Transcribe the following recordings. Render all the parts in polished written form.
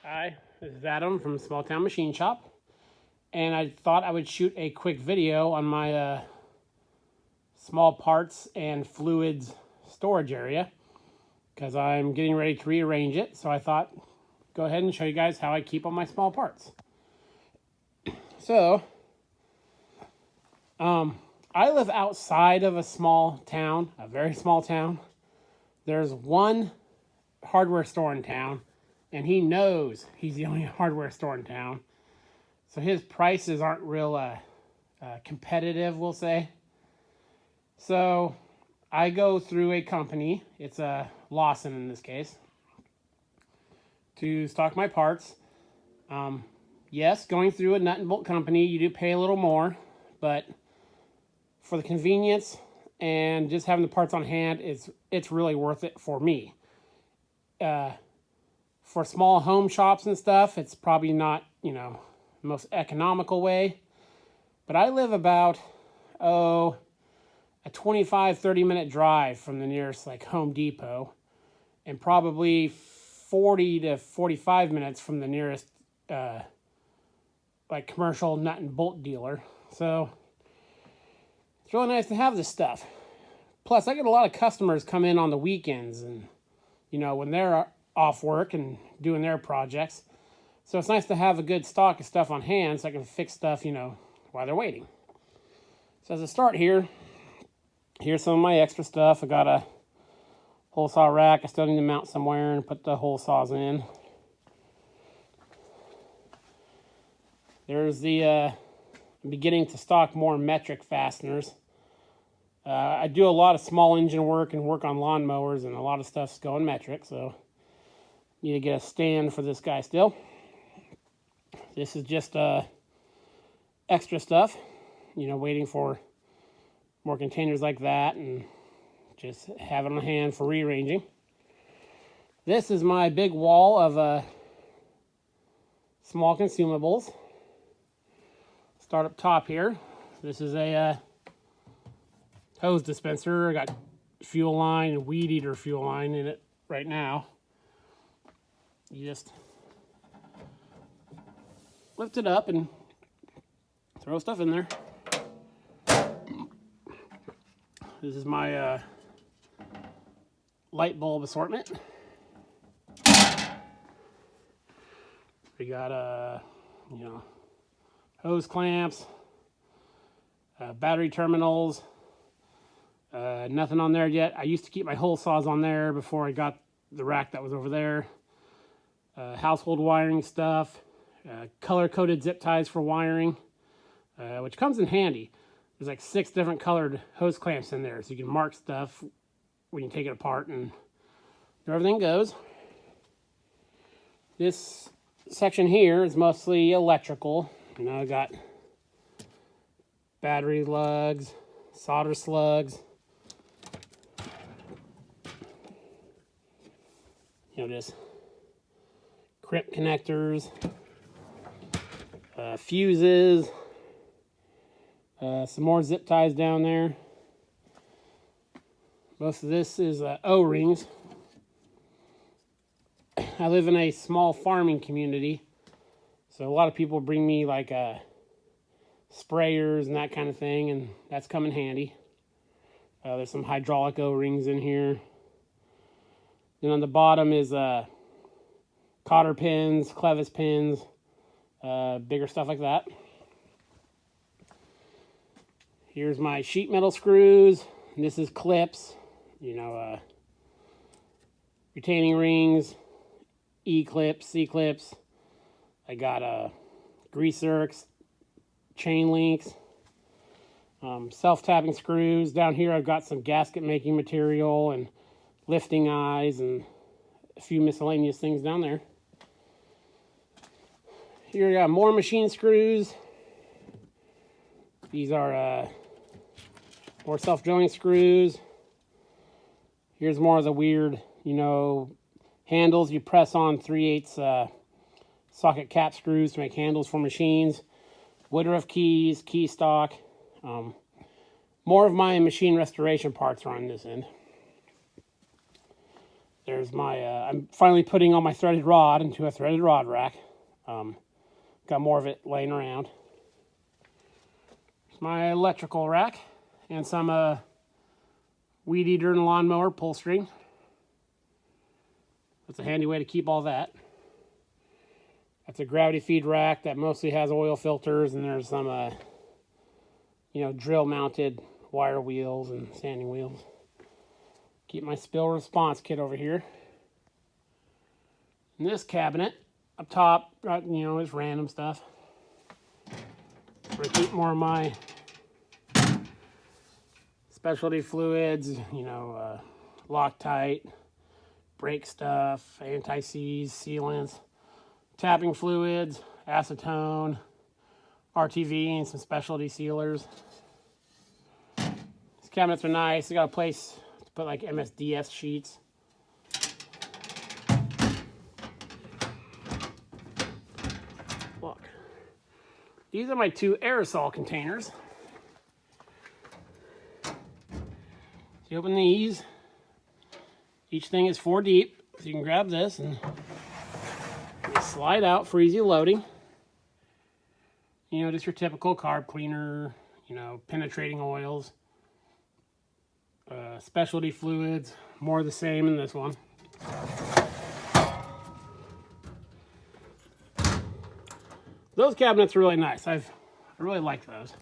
Hi, this is Adam from Small Town Machine Shop, and I thought I would shoot a quick video on my small parts and fluids storage area because I'm getting ready to rearrange it. So I thought go ahead and show you guys how I keep all my small parts. So, I live outside of a small town, a very small town. There's one hardware store in town, and he knows he's the only hardware store in town. So his prices aren't real competitive, we'll say. So I go through a company, it's a Lawson in this case, to stock my parts. Yes, going through a nut and bolt company, you do pay a little more, but for the convenience and just having the parts on hand, it's really worth it for me. For small home shops and stuff, it's probably not, the most economical way. But I live about, a 25-30 minute drive from the nearest Home Depot, and probably 40 to 45 minutes from the nearest commercial nut and bolt dealer. So it's really nice to have this stuff. Plus, I get a lot of customers come in on the weekends and, when they're off work and doing their projects. So it's nice to have a good stock of stuff on hand so I can fix stuff, while they're waiting. So as a start here, here's some of my extra stuff. I got a hole saw rack. I still need to mount somewhere and put the hole saws in. There's the, I'm beginning to stock more metric fasteners. I do a lot of small engine work and work on lawnmowers, and a lot of stuff's going metric, so need to get a stand for this guy still. This is just extra stuff, waiting for more containers like that and just have it on hand for rearranging. This is my big wall of small consumables. Start up top here. This is a hose dispenser. I got fuel line and weed eater fuel line in it right now. You just lift it up and throw stuff in there. This is my light bulb assortment. We got hose clamps, battery terminals. Nothing on there yet. I used to keep my hole saws on there before I got the rack that was over there. Household wiring stuff, color-coded zip ties for wiring, which comes in handy. There's 6 different colored hose clamps in there, so you can mark stuff when you take it apart and everything goes. This section here is mostly electrical. I got battery lugs, solder slugs, just crimp connectors, fuses, some more zip ties down there. Most of this is O-rings. I live in a small farming community, so a lot of people bring me sprayers and that kind of thing, and that's come in handy. There's some hydraulic O-rings in here. Then on the bottom is cotter pins, clevis pins, bigger stuff like that. Here's my sheet metal screws. This is clips, retaining rings, E-clips, C-clips. I got grease zerks, chain links, self-tapping screws. Down here I've got some gasket making material and lifting eyes and a few miscellaneous things down there. Here I got more machine screws. These are more self-drilling screws. Here's more of the weird, handles you press on 3/8 socket cap screws to make handles for machines. Woodruff keys, key stock. More of my machine restoration parts are on this end. There's my, I'm finally putting all my threaded rod into a threaded rod rack. Got more of it laying around. It's my electrical rack and some weed eater and lawnmower pull string. That's a handy way to keep all that. That's a gravity feed rack that mostly has oil filters, and there's some, drill mounted wire wheels and sanding wheels. Keep my spill response kit over here. In this cabinet, up top, is random stuff. I'm gonna keep more of my specialty fluids, Loctite, brake stuff, anti-seize, sealants, tapping fluids, acetone, RTV, and some specialty sealers. These cabinets are nice. They got a place to put like MSDS sheets. Look, these are my 2 aerosol containers. You open these, each thing is 4 deep, so you can grab this and they slide out for easy loading. Just your typical carb cleaner, penetrating oils, specialty fluids, more of the same in this one. Those cabinets are really nice. I really like those.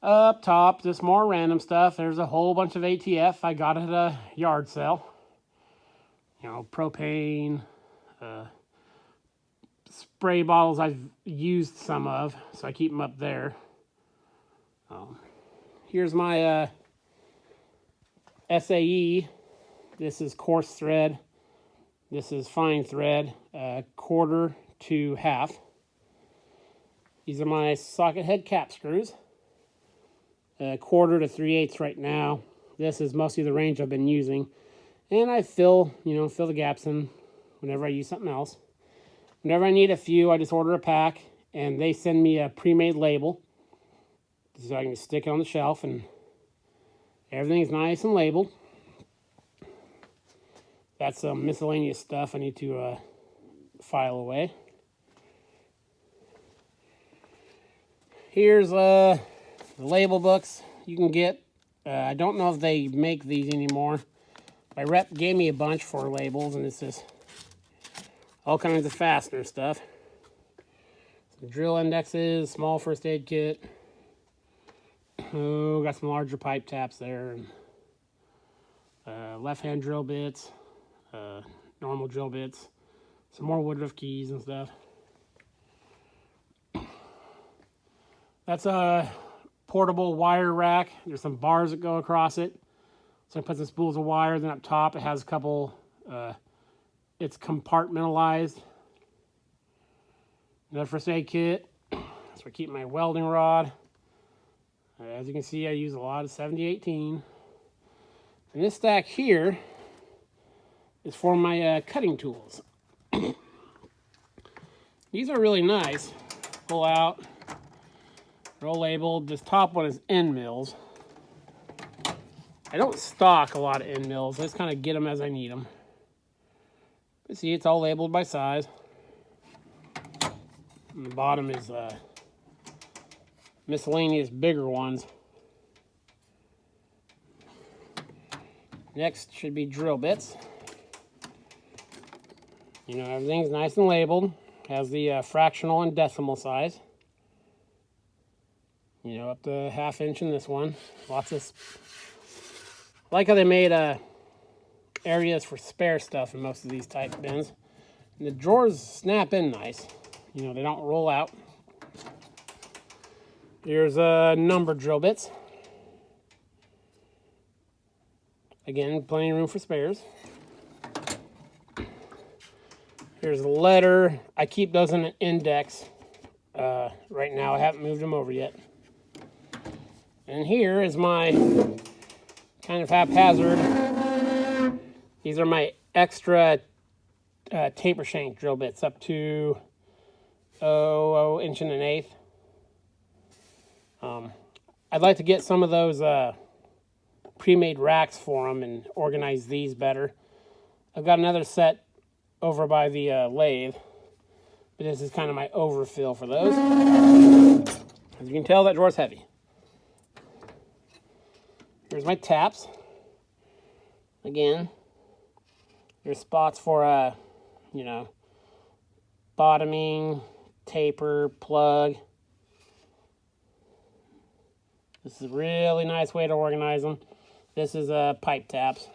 Up top, just more random stuff. There's a whole bunch of ATF I got at a yard sale. Propane, spray bottles I've used some of, so I keep them up there. Here's my SAE. This is coarse thread. This is fine thread, 1/4 to 1/2. These are my socket head cap screws. 1/4 to 3/8 right now. This is mostly the range I've been using. And I fill the gaps in whenever I use something else. Whenever I need a few, I just order a pack, and they send me a pre-made label. So I can just stick it on the shelf, and everything's nice and labeled. That's some miscellaneous stuff I need to file away. Here's the label books you can get. I don't know if they make these anymore. My rep gave me a bunch for labels, and it's just all kinds of fastener stuff. Some drill indexes, small first aid kit. Oh, got some larger pipe taps there, and left-hand drill bits, normal drill bits, some more woodruff keys and stuff. That's a portable wire rack. There's some bars that go across it. So I put some spools of wire. Then up top, it has a couple. It's compartmentalized. Another first aid kit. So I keep my welding rod. As you can see, I use a lot of 7018. And this stack here is for my cutting tools. These are really nice. Pull out. They're all labeled. This top one is end mills. I don't stock a lot of end mills. I just kind of get them as I need them. But see, it's all labeled by size. And the bottom is miscellaneous bigger ones. Next should be drill bits. Everything's nice and labeled. Has the fractional and decimal size. Up to 1/2 inch in this one. Lots of... I like how they made areas for spare stuff in most of these type bins. And the drawers snap in nice. They don't roll out. Here's number drill bits. Again, plenty of room for spares. Here's a letter. I keep those in an index right now. I haven't moved them over yet. And here is my kind of haphazard. These are my extra taper shank drill bits up to 1 1/8 inches. I'd like to get some of those pre-made racks for them and organize these better. I've got another set over by the lathe, but this is kind of my overfill for those. As you can tell, that drawer's heavy. Here's my taps. Again, there's spots for, you know, bottoming, taper, plug. This is a really nice way to organize them. This is pipe taps.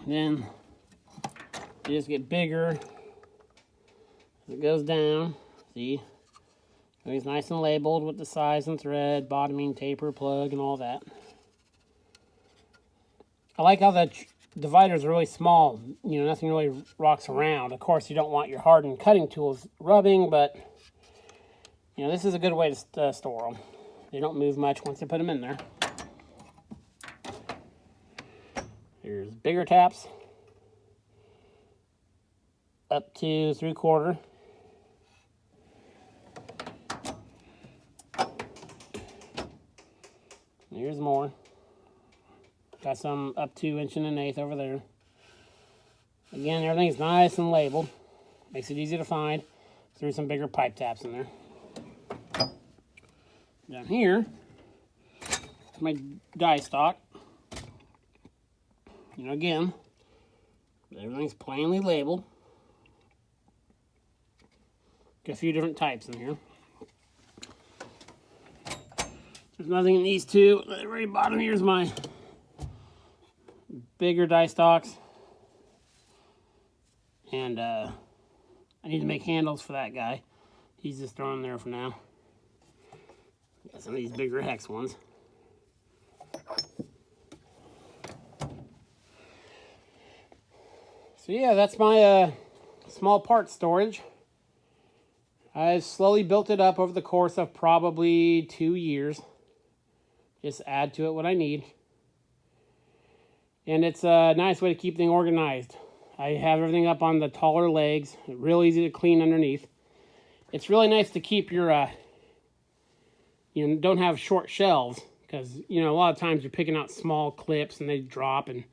Then you just get bigger as it goes down. See? It's nice and labeled with the size and thread, bottoming, taper, plug, and all that. I like how the dividers are really small. You know, nothing really rocks around. Of course, you don't want your hardened cutting tools rubbing, but, you know, this is a good way to store them. They don't move much once you put them in there. Here's bigger taps. Up to 3/4. Here's more. Got some up to 1 1/8 over there. Again, everything's nice and labeled. Makes it easy to find. Threw some bigger pipe taps in there. Down here, my die stock. You know, again, everything's plainly labeled. Got a few different types in here. There's nothing in these two. At the very bottom, here's my bigger die stocks. And I need to make handles for that guy. He's just thrown there for now. Got some of these bigger hex ones. So yeah, that's my small part storage. I've slowly built it up over the course of probably 2 years. Just add to it what I need. And it's a nice way to keep things organized. I have everything up on the taller legs. Real easy to clean underneath. It's really nice to keep your, you know, don't have short shelves. Because, you know, a lot of times you're picking out small clips and they drop and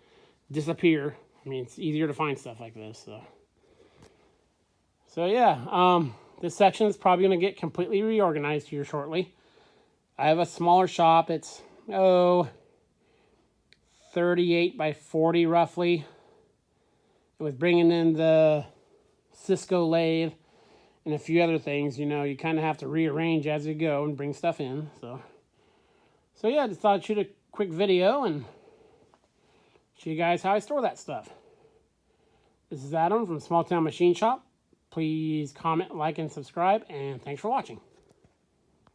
disappear. I mean, it's easier to find stuff like this. So yeah, this section is probably going to get completely reorganized here shortly. I have a smaller shop. It's, 38 by 40 roughly. With bringing in the Cisco lathe and a few other things, you know, you kind of have to rearrange as you go and bring stuff in. So yeah, I just thought I'd shoot a quick video and show you guys how I store that stuff. This is Adam from Small Town Machine Shop. Please comment, like, and subscribe, and thanks for watching.